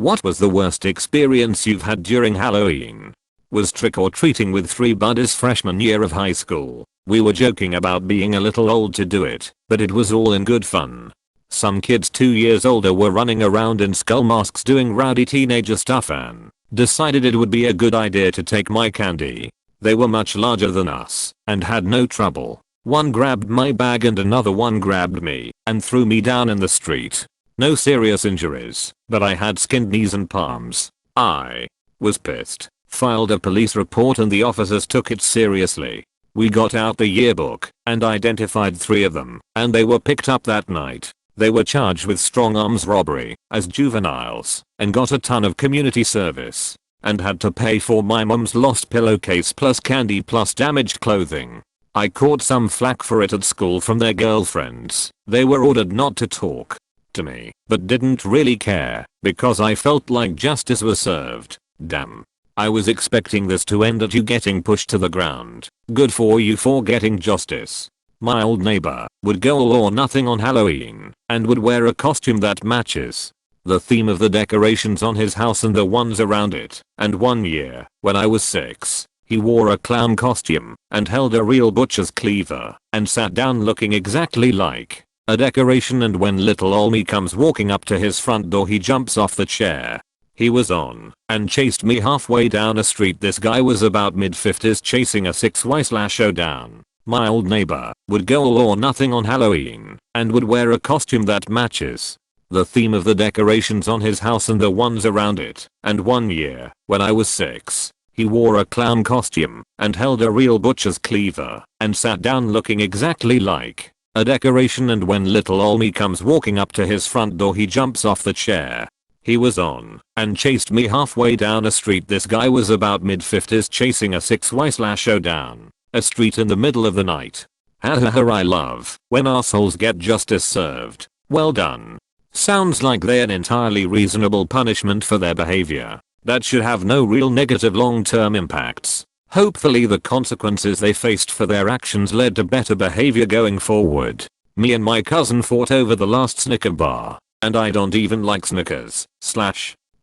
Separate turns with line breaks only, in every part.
What was the worst experience you've had during Halloween? Was trick-or-treating with 3 buddies freshman year of high school. We were joking about being a little old to do it, but it was all in good fun. Some kids 2 years older were running around in skull masks doing rowdy teenager stuff and decided it would be a good idea to take my candy. They were much larger than us and had no trouble. One grabbed my bag and another one grabbed me and threw me down in the street. No serious injuries, but I had skinned knees and palms. I was pissed, filed a police report and the officers took it seriously. We got out the yearbook and identified 3 of them, and they were picked up that night. They were charged with strong arms robbery as juveniles and got a ton of community service and had to pay for my mom's lost pillowcase plus candy plus damaged clothing. I caught some flack for it at school from their girlfriends. They were ordered not to talk to me, but didn't really care because I felt like justice was served. Damn. I was expecting this to end at you getting pushed to the ground. Good for you for getting justice. My old neighbor would go all or nothing on Halloween and would wear a costume that matches the theme of the decorations on his house and the ones around it. And one year, when I was 6, he wore a clown costume and held a real butcher's cleaver and sat down looking exactly like a decoration, and when little Olmy comes walking up to his front door he jumps off the chair he was on and chased me halfway down a street. This guy was about mid-50s chasing a 6Y/0 down. My old neighbor would go all or nothing on Halloween and would wear a costume that matches the theme of the decorations on his house and the ones around it. And one year, when I was 6, he wore a clown costume and held a real butcher's cleaver and sat down looking exactly like a decoration, and when little Olmy comes walking up to his front door he jumps off the chair he was on and chased me halfway down a street. This guy was about mid-50s chasing a 6Y/0 down a street in the middle of the night. Hahaha, I love when assholes get justice served. Well done. Sounds like they're an entirely reasonable punishment for their behavior that should have no real negative long-term impacts. Hopefully the consequences they faced for their actions led to better behavior going forward. Me and my cousin fought over the last Snicker bar, and I don't even like Snickers.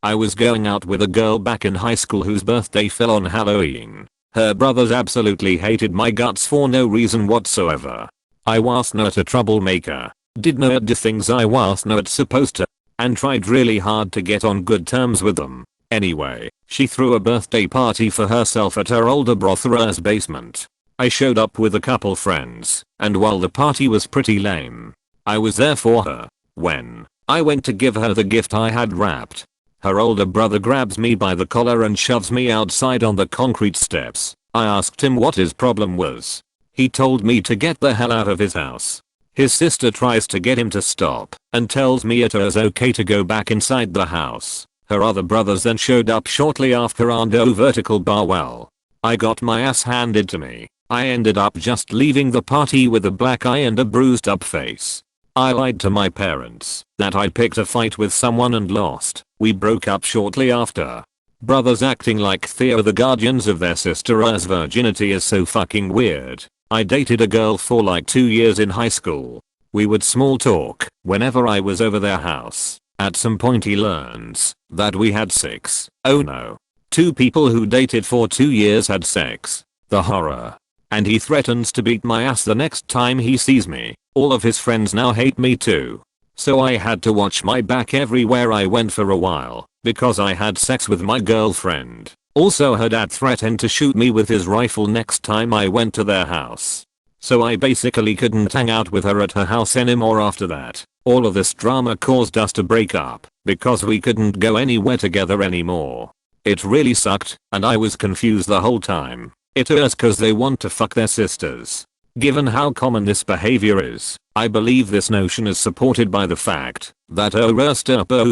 I was going out with a girl back in high school whose birthday fell on Halloween. Her brothers absolutely hated my guts for no reason whatsoever. I was not a troublemaker, did nerd things I was not supposed to, and tried really hard to get on good terms with them. Anyway, she threw a birthday party for herself at her older brother's basement. I showed up with a couple friends, and while the party was pretty lame, I was there for her. When I went to give her the gift I had wrapped, her older brother grabs me by the collar and shoves me outside on the concrete steps. I asked him what his problem was. He told me to get the hell out of his house. His sister tries to get him to stop and tells me it is okay to go back inside the house. Her other brothers then showed up shortly after and vertical bar. Well, I got my ass handed to me. I ended up just leaving the party with a black eye and a bruised up face. I lied to my parents that I'd picked a fight with someone and lost. We broke up shortly after. Brothers acting like Theo the guardians of their sister's virginity is so fucking weird. I dated a girl for like 2 years in high school. We would small talk whenever I was over their house. At some point he learns that we had sex. Oh no. 2 people who dated for 2 years had sex. The horror. And he threatens to beat my ass the next time he sees me. All of his friends now hate me too. So I had to watch my back everywhere I went for a while because I had sex with my girlfriend. Also her dad threatened to shoot me with his rifle next time I went to their house. So I basically couldn't hang out with her at her house anymore after that. All of this drama caused us to break up because we couldn't go anywhere together anymore. It really sucked and I was confused the whole time. It was cause they want to fuck their sisters. Given how common this behavior is, I believe this notion is supported by the fact that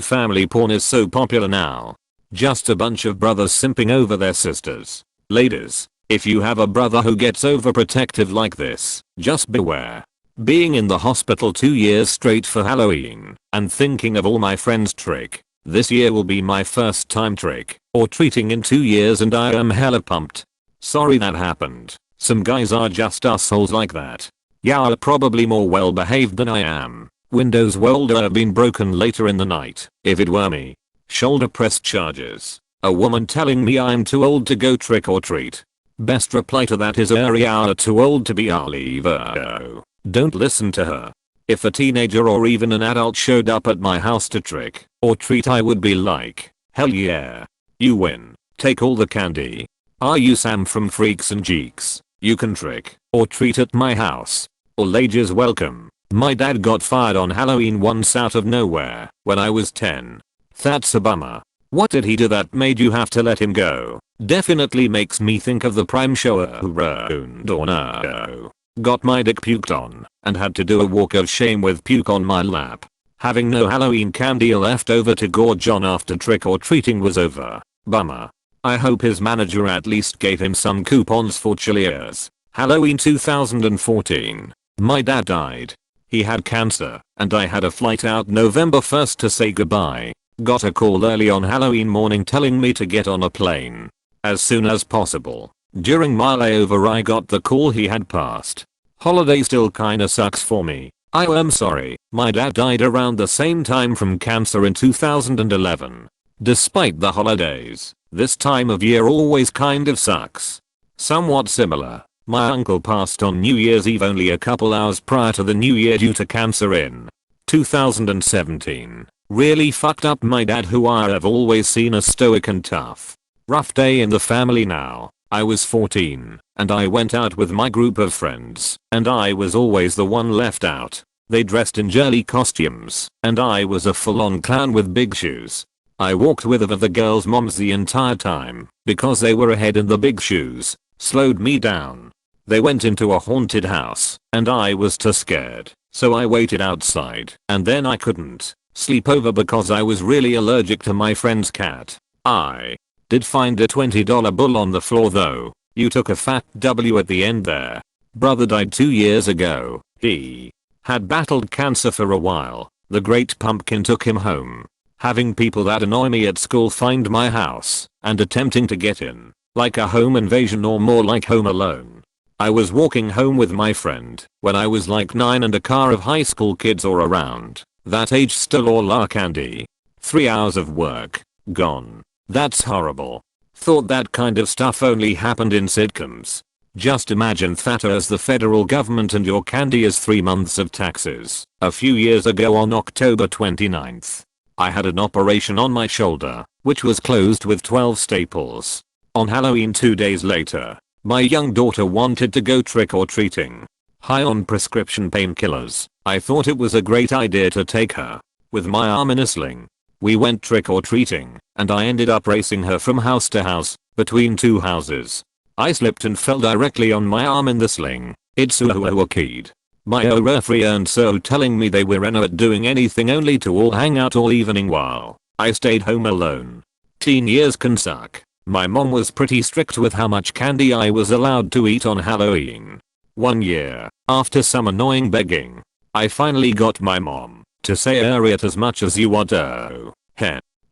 family porn is so popular now. Just a bunch of brothers simping over their sisters. Ladies, if you have a brother who gets overprotective like this, just beware. Being in the hospital 2 years straight for Halloween and thinking of all my friends trick. This year will be my first time trick or treating in 2 years and I am hella pumped. Sorry that happened. Some guys are just assholes like that. Yeah, probably more well behaved than I am. Windows would have been broken later in the night if it were me. Shoulder press charges. A woman telling me I'm too old to go trick or treat. Best reply to that is you're too old to be Oliver. Don't listen to her. If a teenager or even an adult showed up at my house to trick or treat, I would be like, hell yeah. You win. Take all the candy. Are you Sam from Freaks and Geeks? You can trick or treat at my house. All ages welcome. My dad got fired on Halloween once out of nowhere when I was 10. That's a bummer. What did he do that made you have to let him go? Definitely makes me think of the Prime show who ruined or no. Got my dick puked on and had to do a walk of shame with puke on my lap. Having no Halloween candy left over to gorge on after trick or treating was over. Bummer. I hope his manager at least gave him some coupons for Chili's. Halloween 2014. My dad died. He had cancer and I had a flight out November 1st to say goodbye. Got a call early on Halloween morning telling me to get on a plane as soon as possible. During my layover I got the call he had passed. Holiday still kinda sucks for me. I am sorry, my dad died around the same time from cancer in 2011. Despite the holidays, this time of year always kind of sucks. Somewhat similar, my uncle passed on New Year's Eve only a couple hours prior to the new year due to cancer in 2017. Really fucked up my dad, who I have always seen as stoic and tough. Rough day in the family now. I was 14 and I went out with my group of friends and I was always the one left out. They dressed in girly costumes and I was a full-on clown with big shoes. I walked with the girls' moms the entire time because they were ahead in the big shoes. Slowed me down. They went into a haunted house and I was too scared, so I waited outside and then I couldn't sleep over because I was really allergic to my friend's cat. I did find a $20 bill on the floor though. You took a fat W at the end there. Brother died 2 years ago. He had battled cancer for a while. The great pumpkin took him home. Having people that annoy me at school find my house and attempting to get in. Like a home invasion or more like Home Alone. I was walking home with my friend when I was like 9 and a car of high school kids or around that age stole all our candy. 3 hours of work gone. That's horrible. Thought that kind of stuff only happened in sitcoms. Just imagine that as the federal government and your candy is 3 months of taxes. A few years ago on October 29th, I had an operation on my shoulder, which was closed with 12 staples. On Halloween 2 days later, my young daughter wanted to go trick-or-treating. High on prescription painkillers, I thought it was a great idea to take her. With my arm in a sling, we went trick-or-treating, and I ended up racing her from house to house, between 2 houses. I slipped and fell directly on my arm in the sling. It's a kid. My referee earned so telling me they were not doing anything only to all hang out all evening while I stayed home alone. Teen years can suck. My mom was pretty strict with how much candy I was allowed to eat on Halloween. 1 year, after some annoying begging, I finally got my mom to say eat as much as you want.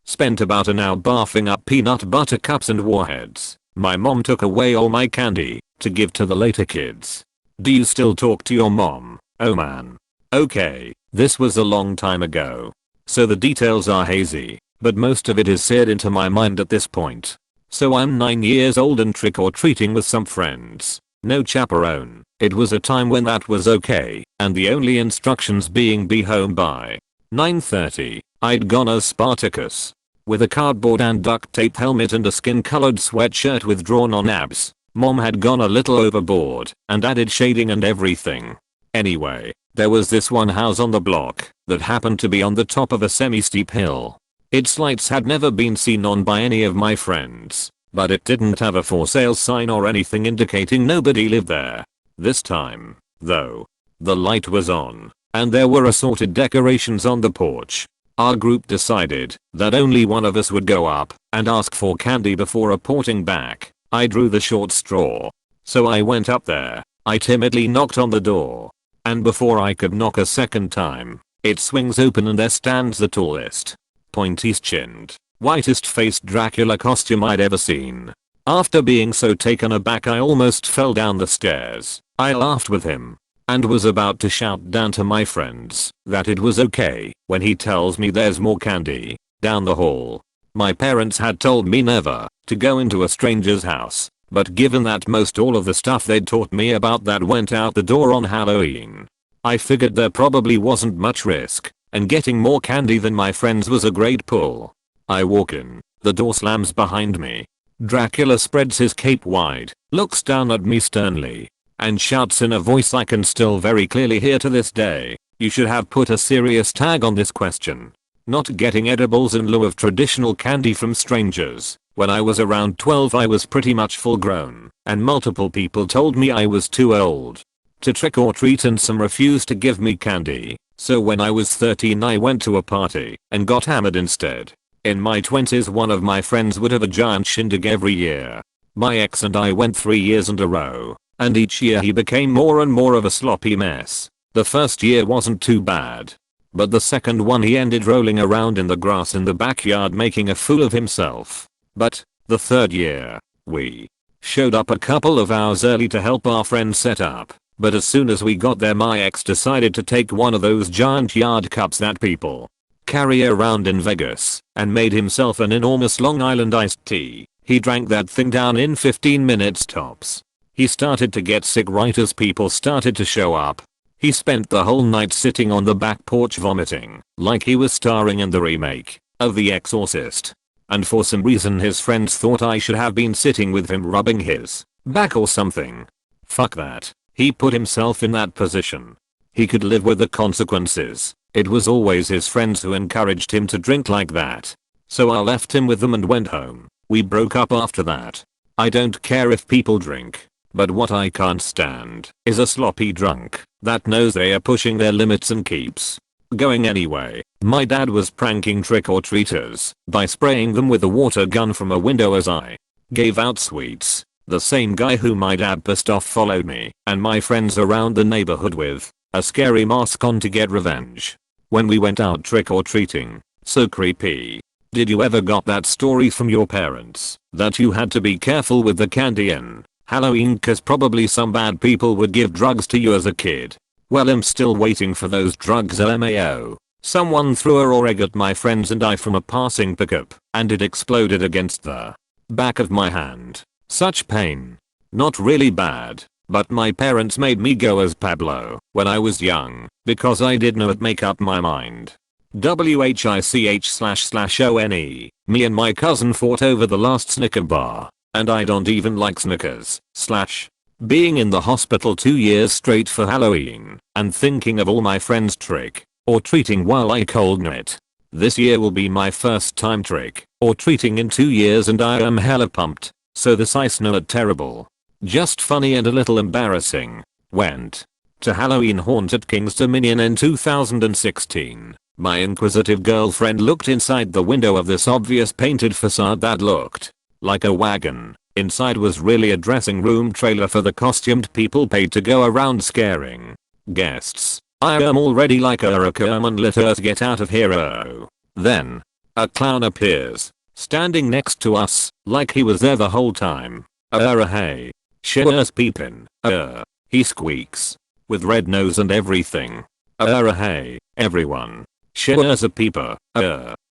Spent about an hour barfing up peanut butter cups and warheads. My mom took away all my candy to give to the later kids. Do you still talk to your mom? Oh man. Okay, this was a long time ago, so the details are hazy, but most of it is seared into my mind at this point. So I'm 9 years old and trick-or-treating with some friends. No chaperone. It was a time when that was okay, and the only instructions being be home by 9:30. I'd gone as Spartacus, with a cardboard and duct tape helmet and a skin-colored sweatshirt with drawn-on abs. Mom had gone a little overboard and added shading and everything. Anyway, there was this one house on the block that happened to be on the top of a semi-steep hill. Its lights had never been seen on by any of my friends, but it didn't have a for sale sign or anything indicating nobody lived there. This time, though, the light was on, and there were assorted decorations on the porch. Our group decided that only one of us would go up and ask for candy before reporting back. I drew the short straw. So I went up there. I timidly knocked on the door. And before I could knock a second time, it swings open and there stands the tallest, pointiest chinned, whitest faced Dracula costume I'd ever seen. After being so taken aback I almost fell down the stairs. I laughed with him and was about to shout down to my friends that it was okay when he tells me there's more candy down the hall. My parents had told me never to go into a stranger's house, but given that most all of the stuff they'd taught me about that went out the door on Halloween, I figured there probably wasn't much risk, and getting more candy than my friends was a great pull. I walk in, the door slams behind me. Dracula spreads his cape wide, looks down at me sternly, and shouts in a voice I can still very clearly hear to this day, "You should have put a serious tag on this question. Not getting edibles in lieu of traditional candy from strangers." When I was around 12 I was pretty much full grown, and multiple people told me I was too old to trick or treat and some refused to give me candy. So when I was 13 I went to a party and got hammered instead. In my 20s one of my friends would have a giant shindig every year. My ex and I went 3 years in a row, and each year he became more and more of a sloppy mess. The first year wasn't too bad, but the second one he ended rolling around in the grass in the backyard making a fool of himself. But the third year, we showed up a couple of hours early to help our friend set up. But as soon as we got there my ex decided to take one of those giant yard cups that people carry around in Vegas and made himself an enormous Long Island iced tea. He drank that thing down in 15 minutes tops. He started to get sick right as people started to show up. He spent the whole night sitting on the back porch vomiting like he was starring in the remake of The Exorcist. And for some reason his friends thought I should have been sitting with him rubbing his back or something. Fuck that. He put himself in that position. He could live with the consequences. It was always his friends who encouraged him to drink like that. So I left him with them and went home. We broke up after that. I don't care if people drink, but what I can't stand is a sloppy drunk that knows they are pushing their limits and keeps going anyway. My dad was pranking trick-or-treaters by spraying them with a water gun from a window as I gave out sweets. The same guy who my dad pissed off followed me and my friends around the neighborhood with a scary mask on to get revenge. When we went out trick-or-treating, so creepy. Did you ever got that story from your parents that you had to be careful with the candy in Halloween cause probably some bad people would give drugs to you as a kid? Well, I'm still waiting for those drugs LMAO. Someone threw a raw egg at my friends and I from a passing pickup and it exploded against the back of my hand. Such pain. Not really bad, but my parents made me go as Pablo when I was young because I did not make up my mind. WHICH//ONE. Me and my cousin fought over the last Snicker bar, and I don't even like Snickers. Being in the hospital 2 years straight for Halloween and thinking of all my friends trick or treating while I cold it. This year will be my first time trick or treating in 2 years and I am hella pumped. So this ice not terrible. Just funny and a little embarrassing. Went to Halloween Haunt at King's Dominion in 2016. My inquisitive girlfriend looked inside the window of this obvious painted facade that looked like a wagon. Inside was really a dressing room trailer for the costumed people paid to go around scaring guests. I am already like come on let us get out of here. Then a clown appears, standing next to us, like he was there the whole time. Hey. Shit's peepin'. He squeaks. With red nose and everything. Hey, everyone. Shit's a peeper.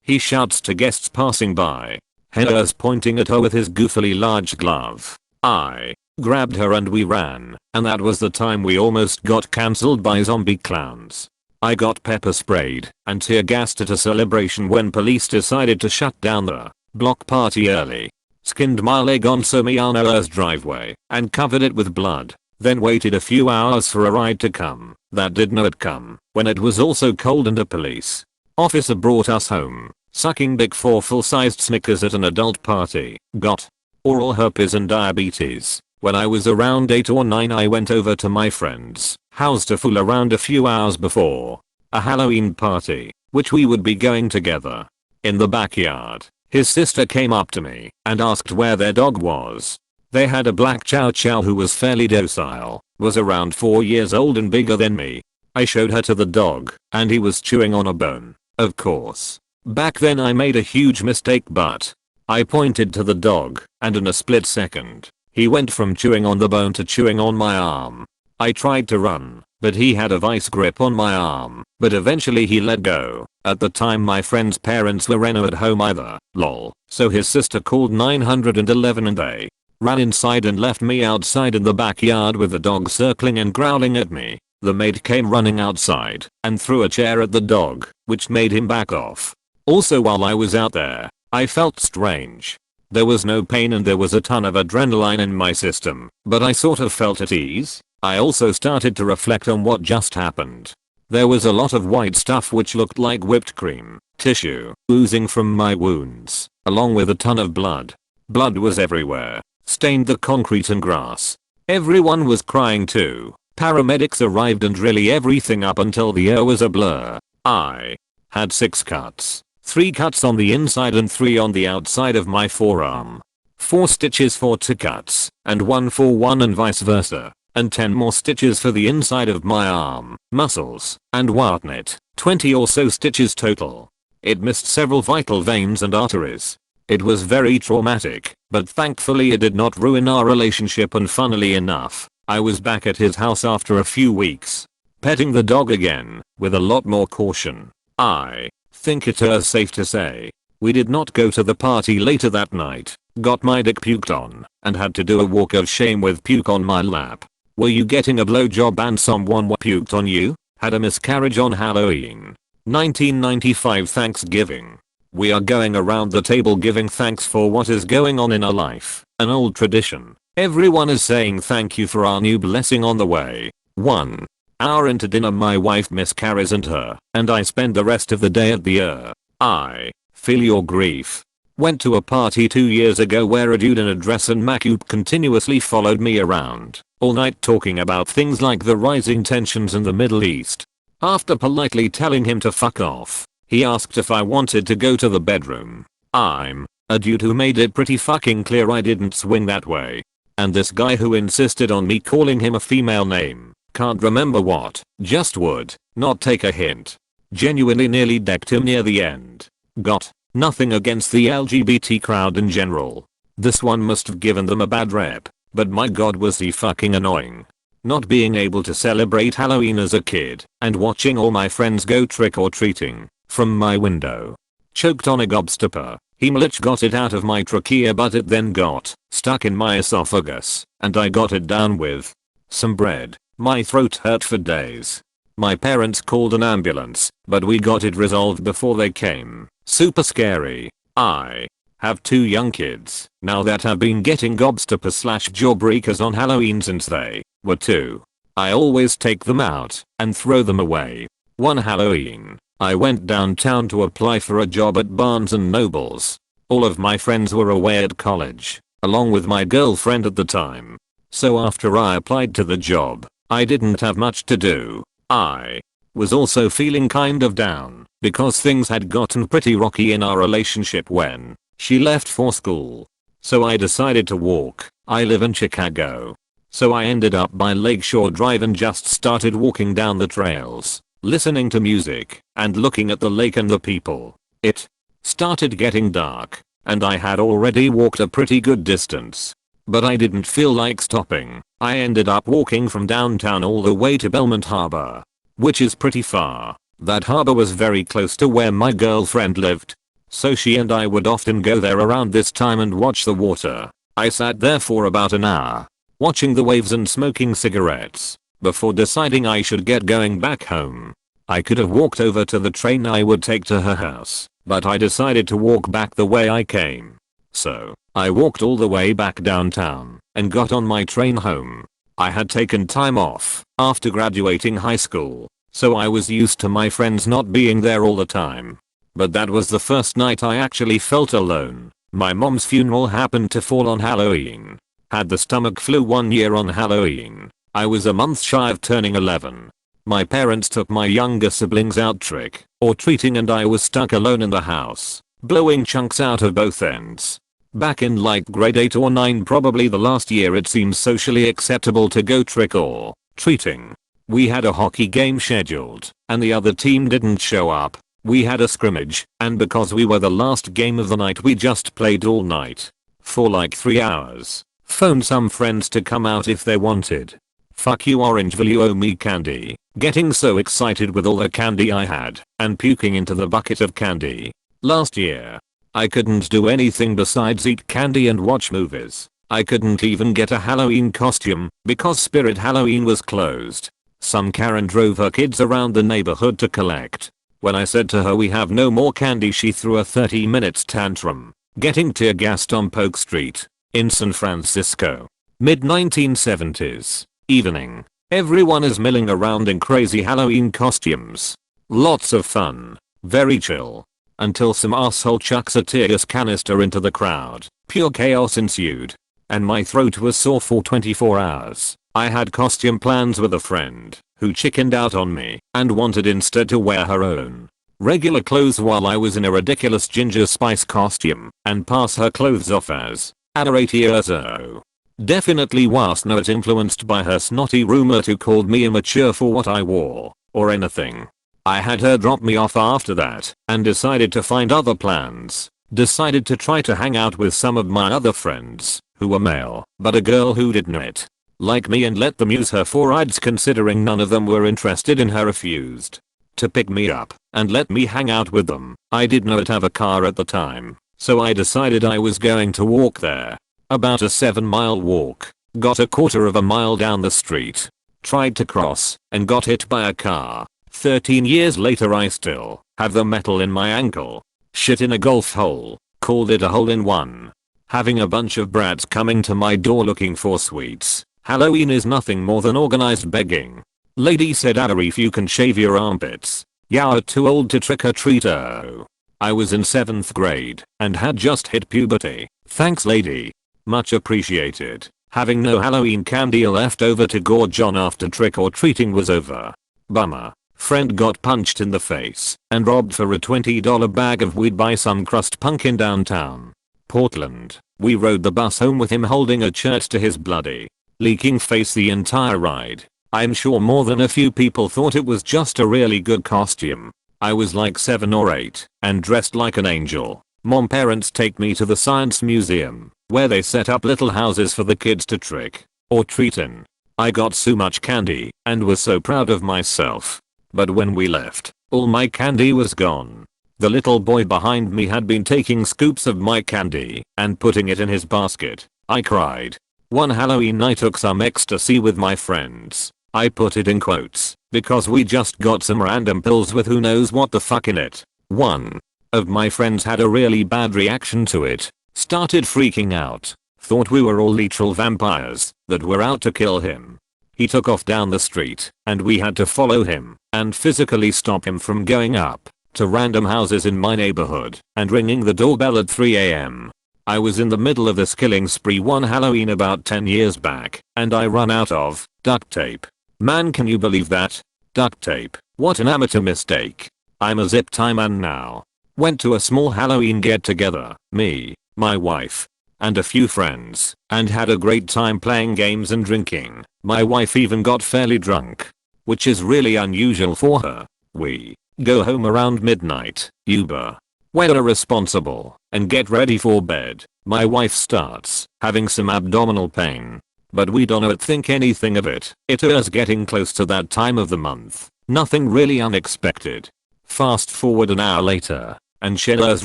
He shouts to guests passing by. Here's pointing at her with his goofily large glove. I grabbed her and we ran, and that was the time we almost got cancelled by zombie clowns. I got pepper sprayed and tear gassed at a celebration when police decided to shut down the block party early. Skinned my leg on Somiano's driveway and covered it with blood. Then waited a few hours for a ride to come. That did not come when it was also cold and a police officer brought us home. Sucking dick for full-sized Snickers at an adult party. Got oral herpes and diabetes. When I was around 8 or 9 I went over to my friend's house to fool around a few hours before a Halloween party, which we would be going together. In the backyard, his sister came up to me and asked where their dog was. They had a black chow chow who was fairly docile, was around 4 years old and bigger than me. I showed her to the dog and he was chewing on a bone. Of course. Back then I made a huge mistake but I pointed to the dog and in a split second, he went from chewing on the bone to chewing on my arm. I tried to run, but he had a vice grip on my arm, but eventually he let go. At the time my friend's parents were at home either, lol, so his sister called 911 and they ran inside and left me outside in the backyard with the dog circling and growling at me. The maid came running outside and threw a chair at the dog, which made him back off. Also while I was out there, I felt strange. There was no pain and there was a ton of adrenaline in my system, but I sort of felt at ease. I also started to reflect on what just happened. There was a lot of white stuff which looked like whipped cream, tissue, oozing from my wounds, along with a ton of blood. Blood was everywhere, stained the concrete and grass. Everyone was crying too. Paramedics arrived and really everything up until the air was a blur. I had 6 cuts. 3 cuts on the inside and 3 on the outside of my forearm. 4 stitches for 2 cuts, and 1 for 1 and vice versa. And 10 more stitches for the inside of my arm, muscles, and whatnot. 20 or so stitches total. It missed several vital veins and arteries. It was very traumatic, but thankfully it did not ruin our relationship and funnily enough, I was back at his house after a few weeks. Petting the dog again, with a lot more caution. I think it is safe to say. We did not go to the party later that night, got my dick puked on, and had to do a walk of shame with puke on my lap. Were you getting a blowjob and someone puked on you? Had a miscarriage on Halloween. 1995 Thanksgiving. We are going around the table giving thanks for what is going on in our life. An old tradition. Everyone is saying thank you for our new blessing on the way. 1 hour into dinner my wife miscarries and I spend the rest of the day at the I feel your grief. Went to a party 2 years ago where a dude in a dress and makeup continuously followed me around all night talking about things like the rising tensions in the Middle East. After politely telling him to fuck off, he asked if I wanted to go to the bedroom. I'm a dude who made it pretty fucking clear I didn't swing that way. And this guy who insisted on me calling him a female name, can't remember what, just would not take a hint. Genuinely nearly decked him near the end. Got nothing against the LGBT crowd in general. This one must have given them a bad rep, but my god was he fucking annoying. Not being able to celebrate Halloween as a kid and watching all my friends go trick-or-treating from my window. Choked on a gobstopper. Heimlich got it out of my trachea but it then got stuck in my esophagus and I got it down with some bread. My throat hurt for days. My parents called an ambulance, but we got it resolved before they came. Super scary. I have 2 young kids now that have been getting gobstopper/jawbreakers on Halloween since they were 2. I always take them out and throw them away. One Halloween, I went downtown to apply for a job at Barnes & Nobles. All of my friends were away at college, along with my girlfriend at the time. So after I applied to the job, I didn't have much to do. I was also feeling kind of down because things had gotten pretty rocky in our relationship when she left for school. So I decided to walk. I live in Chicago. So I ended up by Lakeshore Drive and just started walking down the trails, listening to music and looking at the lake and the people. It started getting dark and I had already walked a pretty good distance. But I didn't feel like stopping. I ended up walking from downtown all the way to Belmont Harbor, which is pretty far. That harbor was very close to where my girlfriend lived, so she and I would often go there around this time and watch the water. I sat there for about an hour, watching the waves and smoking cigarettes, before deciding I should get going back home. I could have walked over to the train I would take to her house, but I decided to walk back the way I came. So, I walked all the way back downtown and got on my train home. I had taken time off after graduating high school, so I was used to my friends not being there all the time. But that was the first night I actually felt alone. My mom's funeral happened to fall on Halloween. Had the stomach flu 1 year on Halloween. I was a month shy of turning 11. My parents took my younger siblings out trick-or-treating and I was stuck alone in the house, blowing chunks out of both ends. Back in like grade 8 or 9, probably the last year it seemed socially acceptable to go trick-or-treating. We had a hockey game scheduled, and the other team didn't show up. We had a scrimmage, and because we were the last game of the night we just played all night. For like 3 hours. Phoned some friends to come out if they wanted. Fuck you Orangeville, you owe me candy. Getting so excited with all the candy I had and puking into the bucket of candy. Last year, I couldn't do anything besides eat candy and watch movies. I couldn't even get a Halloween costume because Spirit Halloween was closed. Some Karen drove her kids around the neighborhood to collect. When I said to her we have no more candy, she threw a 30-minute tantrum, getting tear gassed on Polk Street in San Francisco. Mid 1970s. Evening. Everyone is milling around in crazy Halloween costumes. Lots of fun. Very chill. Until some asshole chucks a tear gas canister into the crowd. Pure chaos ensued. And my throat was sore for 24 hours. I had costume plans with a friend who chickened out on me and wanted instead to wear her own regular clothes while I was in a ridiculous Ginger Spice costume and pass her clothes off as at 8 years old. Definitely was not influenced by her snotty roommate who called me immature for what I wore or anything. I had her drop me off after that and decided to find other plans. Decided to try to hang out with some of my other friends who were male, but a girl who didn't like me and let them use her for rides, considering none of them were interested in her, refused to pick me up and let me hang out with them. I did not have a car at the time, so I decided I was going to walk there. About a 7-mile walk. Got a quarter of a mile down the street. Tried to cross and got hit by a car. 13 years later I still have the metal in my ankle. Shit in a golf hole. Called it a hole-in-one. Having a bunch of brats coming to my door looking for sweets. Halloween is nothing more than organized begging. Lady said if you can shave your armpits. You're too old to trick or treat. Oh. I was in 7th grade and had just hit puberty. Thanks lady. Much appreciated. Having no Halloween candy left over to gorge on after trick or treating was over. Bummer. Friend got punched in the face and robbed for a $20 bag of weed by some crust punk in downtown Portland. We rode the bus home with him holding a shirt to his bloody, leaking face the entire ride. I'm sure more than a few people thought it was just a really good costume. I was like 7 or 8 and dressed like an angel. Mom parents take me to the science museum where they set up little houses for the kids to trick or treat in. I got so much candy and was so proud of myself. But when we left, all my candy was gone. The little boy behind me had been taking scoops of my candy and putting it in his basket. I cried. One Halloween I took some ecstasy with my friends. I put it in quotes because we just got some random pills with who knows what the fuck in it. One of my friends had a really bad reaction to it. Started freaking out. Thought we were all literal vampires that were out to kill him. He took off down the street and we had to follow him and physically stop him from going up to random houses in my neighborhood and ringing the doorbell at 3 a.m. I was in the middle of this killing spree one Halloween about 10 years back and I run out of duct tape. Man, can you believe that? Duct tape. What an amateur mistake. I'm a zip tie man now. Went to a small Halloween get together, me, my wife, and a few friends, and had a great time playing games and drinking. My wife even got fairly drunk, which is really unusual for her. We go home around midnight, Uber. We're irresponsible and get ready for bed. My wife starts having some abdominal pain, but we don't think anything of it. It is getting close to that time of the month. Nothing really unexpected. Fast forward an hour later, and Sheila's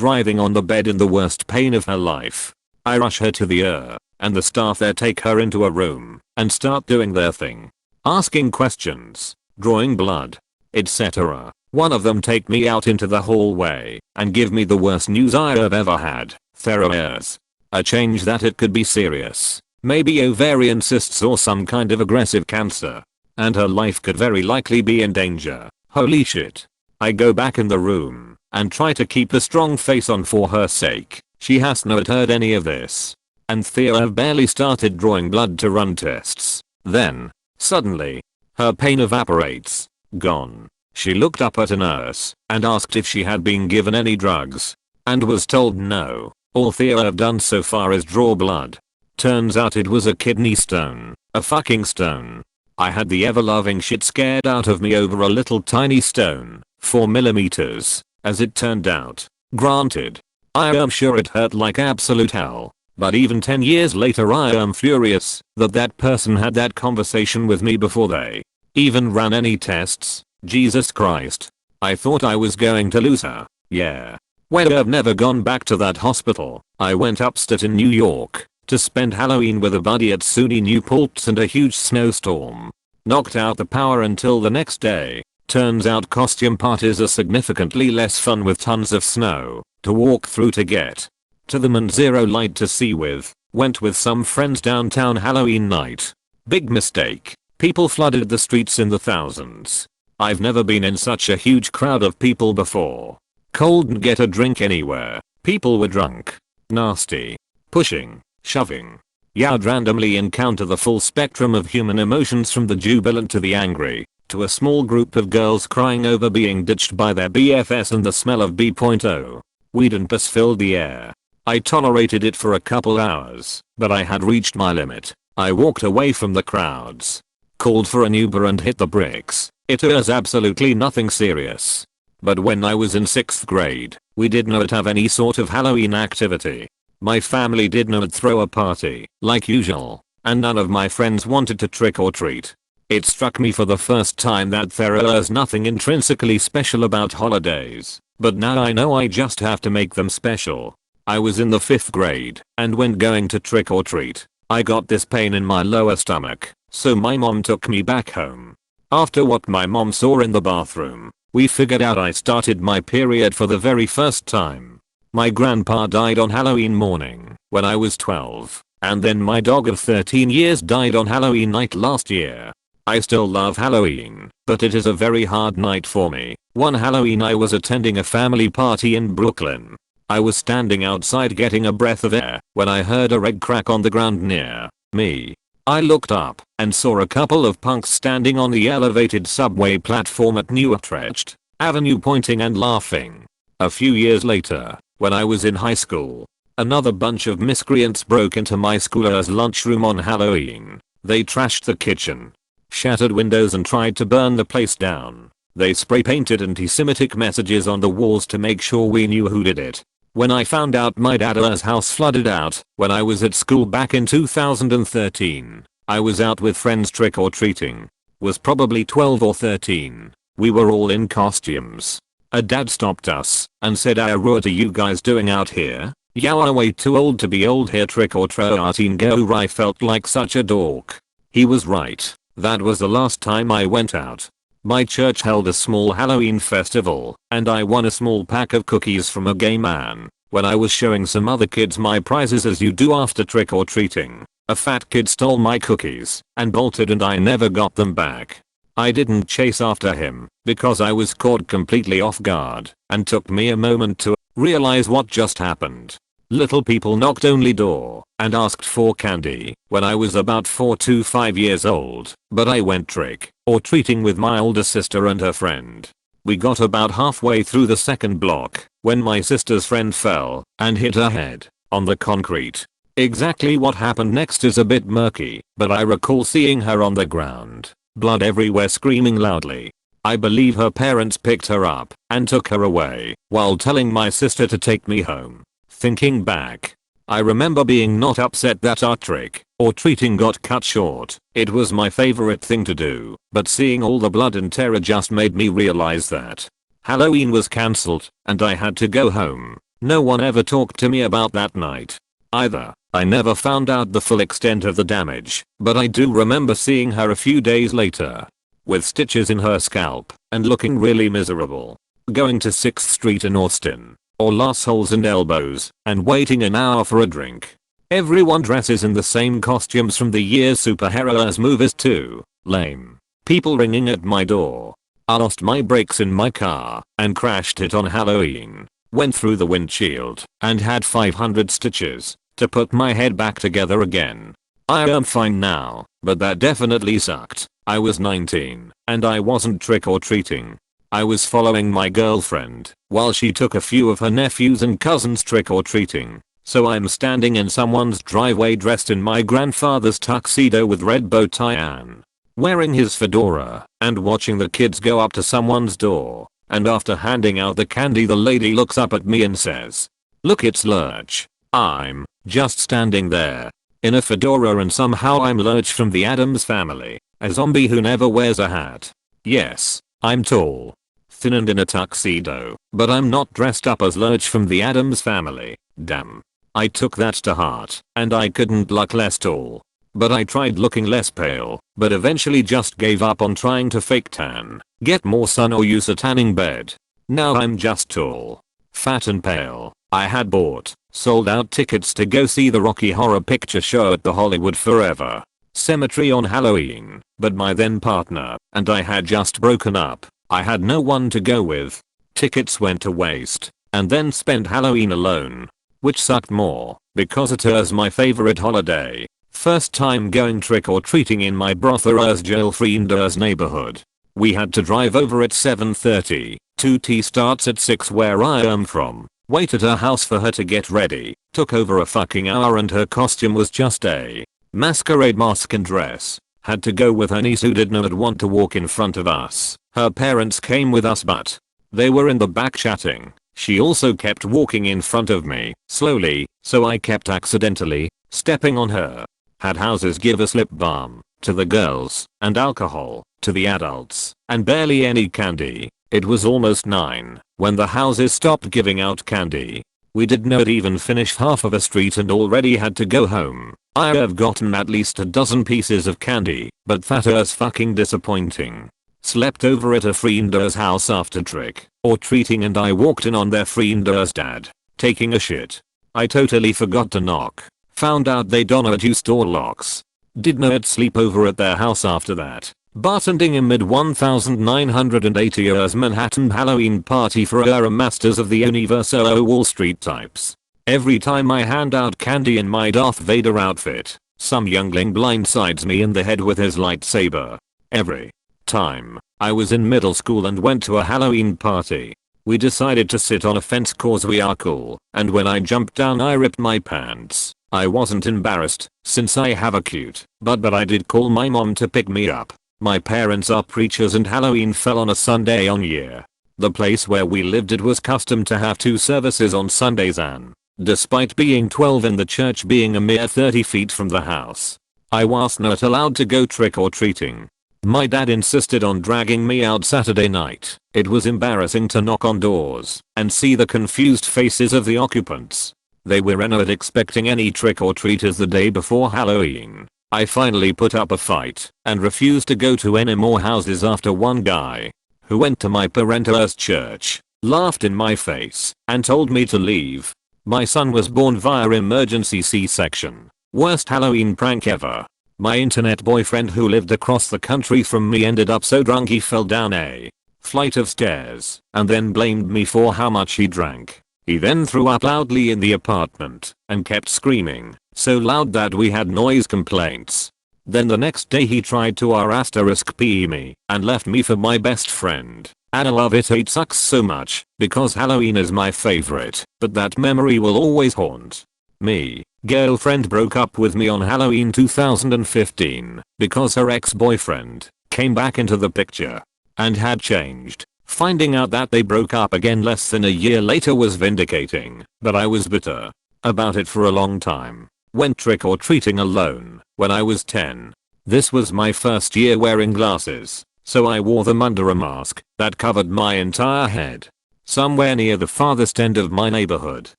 writhing on the bed in the worst pain of her life. I rush her to the and the staff there take her into a room and start doing their thing. Asking questions, drawing blood, etc. One of them take me out into the hallway and give me the worst news I have ever had. There's a change that it could be serious. Maybe ovarian cysts or some kind of aggressive cancer. And her life could very likely be in danger. Holy shit. I go back in the room and try to keep a strong face on for her sake. She has not heard any of this. And Thea have barely started drawing blood to run tests. Then, suddenly, her pain evaporates. Gone. She looked up at a nurse and asked if she had been given any drugs. And was told no. All Thea have done so far is draw blood. Turns out it was a kidney stone. A fucking stone. I had the ever-loving shit scared out of me over a little tiny stone. 4mm, as it turned out. Granted, I am sure it hurt like absolute hell. But even 10 years later I am furious that that person had that conversation with me before they even ran any tests. Jesus Christ. I thought I was going to lose her. Yeah. Well, I've never gone back to that hospital. I went upstate in New York to spend Halloween with a buddy at SUNY Newport and a huge snowstorm knocked out the power until the next day. Turns out costume parties are significantly less fun with tons of snow to walk through to get to them and zero light to see with. Went with some friends downtown Halloween night. Big mistake. People flooded the streets in the thousands. I've never been in such a huge crowd of people before. Couldn't get a drink anywhere. People were drunk. Nasty. Pushing. Shoving. You'd randomly encounter the full spectrum of human emotions from the jubilant to the angry, to a small group of girls crying over being ditched by their BFS and the smell of B.0. Weed and piss filled the air. I tolerated it for a couple hours, but I had reached my limit. I walked away from the crowds, called for an Uber and hit the bricks. It was absolutely nothing serious. But when I was in 6th grade, we did not have any sort of Halloween activity. My family did not throw a party, like usual, and none of my friends wanted to trick or treat. It struck me for the first time that there is nothing intrinsically special about holidays, but now I know I just have to make them special. I was in the 5th grade, and when going to trick or treat, I got this pain in my lower stomach, so my mom took me back home. After what my mom saw in the bathroom, we figured out I started my period for the very first time. My grandpa died on Halloween morning when I was 12, and then my dog of 13 years died on Halloween night last year. I still love Halloween, but it is a very hard night for me. One Halloween I was attending a family party in Brooklyn. I was standing outside getting a breath of air when I heard a egg crack on the ground near me. I looked up and saw a couple of punks standing on the elevated subway platform at New Utrecht Avenue pointing and laughing. A few years later, when I was in high school, another bunch of miscreants broke into my school's lunchroom on Halloween. They trashed the kitchen, shattered windows and tried to burn the place down. They spray painted anti-Semitic messages on the walls to make sure we knew who did it. When I found out my dad's house flooded out when I was at school back in 2013, I was out with friends trick-or-treating. Was probably 12 or 13. We were all in costumes. A dad stopped us and said, what are you guys doing out here? You're way too old to be old here trick-or-treating. Go. I felt like such a dork. He was right. That was the last time I went out. My church held a small Halloween festival, and I won a small pack of cookies from a gay man. When I was showing some other kids my prizes as you do after trick-or-treating, a fat kid stole my cookies and bolted and I never got them back. I didn't chase after him because I was caught completely off guard and took me a moment to realize what just happened. Little people knocked only door and asked for candy when I was about 4 to 5 years old, but I went trick-or-treating with my older sister and her friend. We got about halfway through the second block when my sister's friend fell and hit her head on the concrete. Exactly what happened next is a bit murky, but I recall seeing her on the ground, blood everywhere, screaming loudly. I believe her parents picked her up and took her away while telling my sister to take me home. Thinking back, I remember being not upset that our trick-or-treating got cut short. It was my favorite thing to do, but seeing all the blood and terror just made me realize that Halloween was cancelled and I had to go home. No one ever talked to me about that night either. I never found out the full extent of the damage, but I do remember seeing her a few days later with stitches in her scalp and looking really miserable. Going to 6th Street in Austin, all assholes and elbows, and waiting an hour for a drink. Everyone dresses in the same costumes from the year's superheroes movies too. Lame. People ringing at my door. I lost my brakes in my car and crashed it on Halloween. Went through the windshield and had 500 stitches to put my head back together again. I am fine now, but that definitely sucked. I was 19 and I wasn't trick-or-treating. I was following my girlfriend while she took a few of her nephews and cousins trick-or-treating. So I'm standing in someone's driveway dressed in my grandfather's tuxedo with red bow tie and wearing his fedora and watching the kids go up to someone's door. And after handing out the candy, the lady looks up at me and says, "Look, it's Lurch." I'm just standing there. In a fedora, and somehow I'm Lurch from the Addams Family, a zombie who never wears a hat. Yes, I'm tall, thin and in a tuxedo, but I'm not dressed up as Lurch from the Addams Family. Damn. I took that to heart, and I couldn't look less tall. But I tried looking less pale, but eventually just gave up on trying to fake tan, get more sun or use a tanning bed. Now I'm just tall, fat and pale. I had bought sold out tickets to go see the Rocky Horror Picture Show at the Hollywood Forever Cemetery on Halloween, but my then partner and I had just broken up. I had no one to go with. Tickets went to waste, and then spent Halloween alone, which sucked more because it was my favorite holiday. First time going trick-or-treating in my brother's girlfriend's neighborhood. We had to drive over at 7:30. 2T starts at 6 where I am from. Wait at her house for her to get ready. Took over a fucking hour and her costume was just a masquerade mask and dress. Had to go with her niece who did not want to walk in front of us. Her parents came with us but they were in the back chatting. She also kept walking in front of me, slowly, so I kept accidentally stepping on her. Had houses give us lip balm to the girls and alcohol to the adults and barely any candy. It was almost 9 when the houses stopped giving out candy. We did not even finish half of a street and already had to go home. I have gotten at least a dozen pieces of candy, but that was fucking disappointing. Slept over at a friend's house after trick-or-treating and I walked in on their friend's dad taking a shit. I totally forgot to knock. Found out they don't use door locks. Did not sleep over at their house after that. Bartending in mid 1980 years Manhattan Halloween party for a masters of the Universal Wall Street types. Every time I hand out candy in my Darth Vader outfit, some youngling blindsides me in the head with his lightsaber. Every time. I was in middle school and went to a Halloween party. We decided to sit on a fence cause we are cool, and when I jumped down I ripped my pants. I wasn't embarrassed, since I have a cute butt, but I did call my mom to pick me up. My parents are preachers and Halloween fell on a Sunday on year. The place where we lived it was custom to have 2 services on Sundays and, despite being 12 and the church being a mere 30 feet from the house, I was not allowed to go trick-or-treating. My dad insisted on dragging me out Saturday night. It was embarrassing to knock on doors and see the confused faces of the occupants. They were not expecting any trick-or-treaters the day before Halloween. I finally put up a fight and refused to go to any more houses after one guy who went to my parents' church laughed in my face and told me to leave. My son was born via emergency C-section. Worst Halloween prank ever. My internet boyfriend who lived across the country from me ended up so drunk he fell down a flight of stairs and then blamed me for how much he drank. He then threw up loudly in the apartment and kept screaming, so loud that we had noise complaints. Then the next day he tried to RP me and left me for my best friend. And I love it. It sucks so much because Halloween is my favorite, but that memory will always haunt me. Girlfriend broke up with me on Halloween 2015 because her ex-boyfriend came back into the picture and had changed. Finding out that they broke up again less than a year later was vindicating, but I was bitter about it for a long time. Went trick-or-treating alone when I was 10. This was my first year wearing glasses, so I wore them under a mask that covered my entire head. Somewhere near the farthest end of my neighborhood,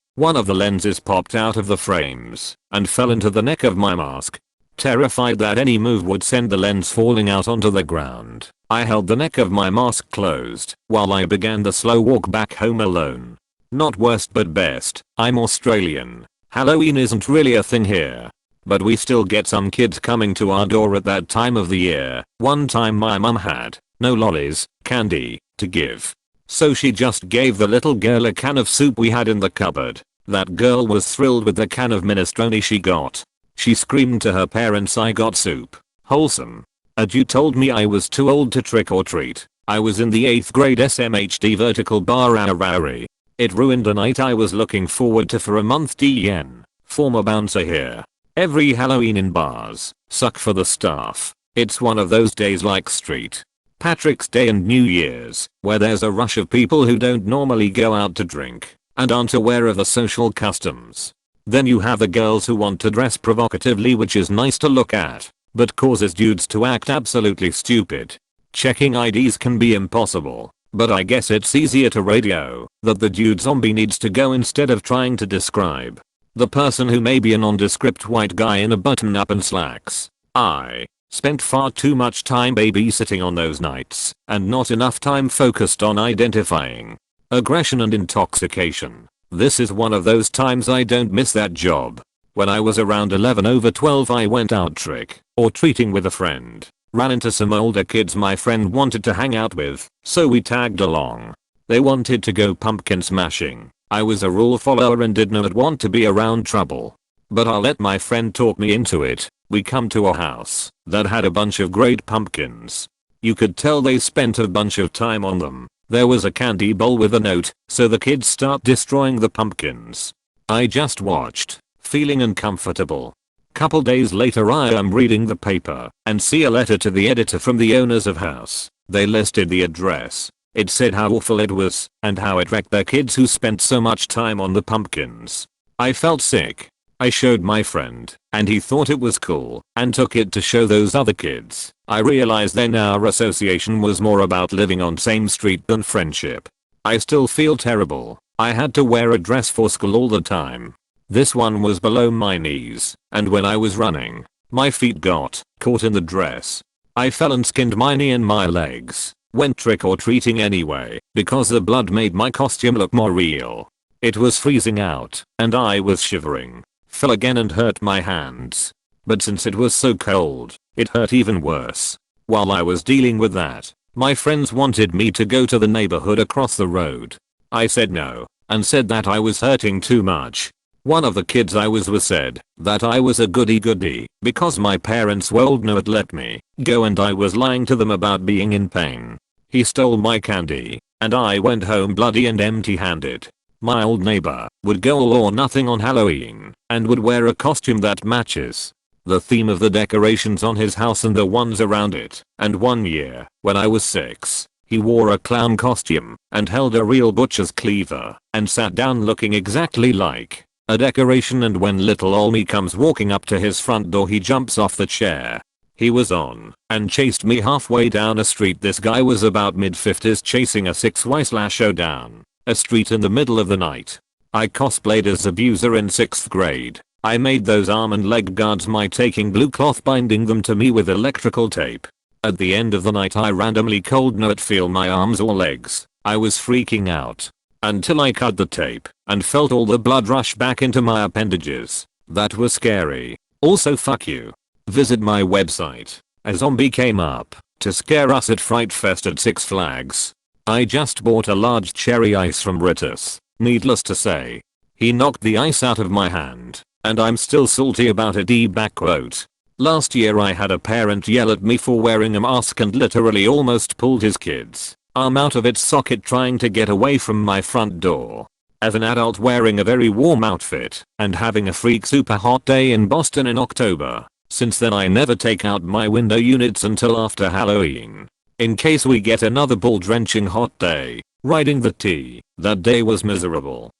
one of the lenses popped out of the frames and fell into the neck of my mask. Terrified that any move would send the lens falling out onto the ground, I held the neck of my mask closed while I began the slow walk back home alone. Not worst but best, I'm Australian. Halloween isn't really a thing here, but we still get some kids coming to our door at that time of the year. One time my mum had no lollies, candy, to give, so she just gave the little girl a can of soup we had in the cupboard. That girl was thrilled with the can of minestrone she got. She screamed to her parents I got soup. Wholesome. A Jew told me I was too old to trick or treat. I was in the 8th grade SMHD vertical bar Arari. It ruined a night I was looking forward to for a month. DN. Former bouncer here. Every Halloween in bars suck for the staff. It's one of those days like St. Patrick's Day and New Year's where there's a rush of people who don't normally go out to drink and aren't aware of the social customs. Then you have the girls who want to dress provocatively, which is nice to look at, but causes dudes to act absolutely stupid. Checking IDs can be impossible, but I guess it's easier to radio that the dude zombie needs to go instead of trying to describe the person who may be a nondescript white guy in a button-up and slacks. I spent far too much time babysitting on those nights and not enough time focused on identifying aggression and intoxication. This is one of those times I don't miss that job. When I was around 11/12 I went out trick or treating with a friend. Ran into some older kids my friend wanted to hang out with, so we tagged along. They wanted to go pumpkin smashing. I was a rule follower and did not want to be around trouble. But I let my friend talk me into it. We come to a house that had a bunch of great pumpkins. You could tell they spent a bunch of time on them. There was a candy bowl with a note, so the kids start destroying the pumpkins. I just watched, feeling uncomfortable. Couple days later I am reading the paper and see a letter to the editor from the owners of house. They listed the address. It said how awful it was and how it wrecked their kids who spent so much time on the pumpkins. I felt sick. I showed my friend and he thought it was cool and took it to show those other kids. I realized then our association was more about living on same street than friendship. I still feel terrible. I had to wear a dress for school all the time. This one was below my knees, and when I was running, my feet got caught in the dress. I fell and skinned my knee and my legs. Went trick-or-treating anyway, because the blood made my costume look more real. It was freezing out, and I was shivering. Fell again and hurt my hands. But since it was so cold, it hurt even worse. While I was dealing with that, my friends wanted me to go to the neighborhood across the road. I said no, and said that I was hurting too much. One of the kids I was with said that I was a goody-goody because my parents would not let me go and I was lying to them about being in pain. He stole my candy, and I went home bloody and empty-handed. My old neighbor would go all or nothing on Halloween and would wear a costume that matches the theme of the decorations on his house and the ones around it. And one year, when I was 6, he wore a clown costume and held a real butcher's cleaver and sat down looking exactly like a decoration, and when little Olmy comes walking up to his front door he jumps off the chair he was on and chased me halfway down a street. This guy was about mid-50s chasing a 6Y/0 down a street in the middle of the night. I cosplayed as Abuser in 6th grade. I made those arm and leg guards my taking blue cloth binding them to me with electrical tape. At the end of the night I randomly could not feel my arms or legs. I was freaking out. Until I cut the tape and felt all the blood rush back into my appendages. That was scary. Also fuck you. Visit my website. A zombie came up to scare us at Fright Fest at Six Flags. I just bought a large cherry ice from Ritus. Needless to say, he knocked the ice out of my hand, and I'm still salty about it. Last year I had a parent yell at me for wearing a mask and literally almost pulled his kid's arm out of its socket trying to get away from my front door. As an adult wearing a very warm outfit and having a freak super hot day in Boston in October, since then I never take out my window units until after Halloween. In case we get another ball drenching hot day. Riding the T. That day was miserable.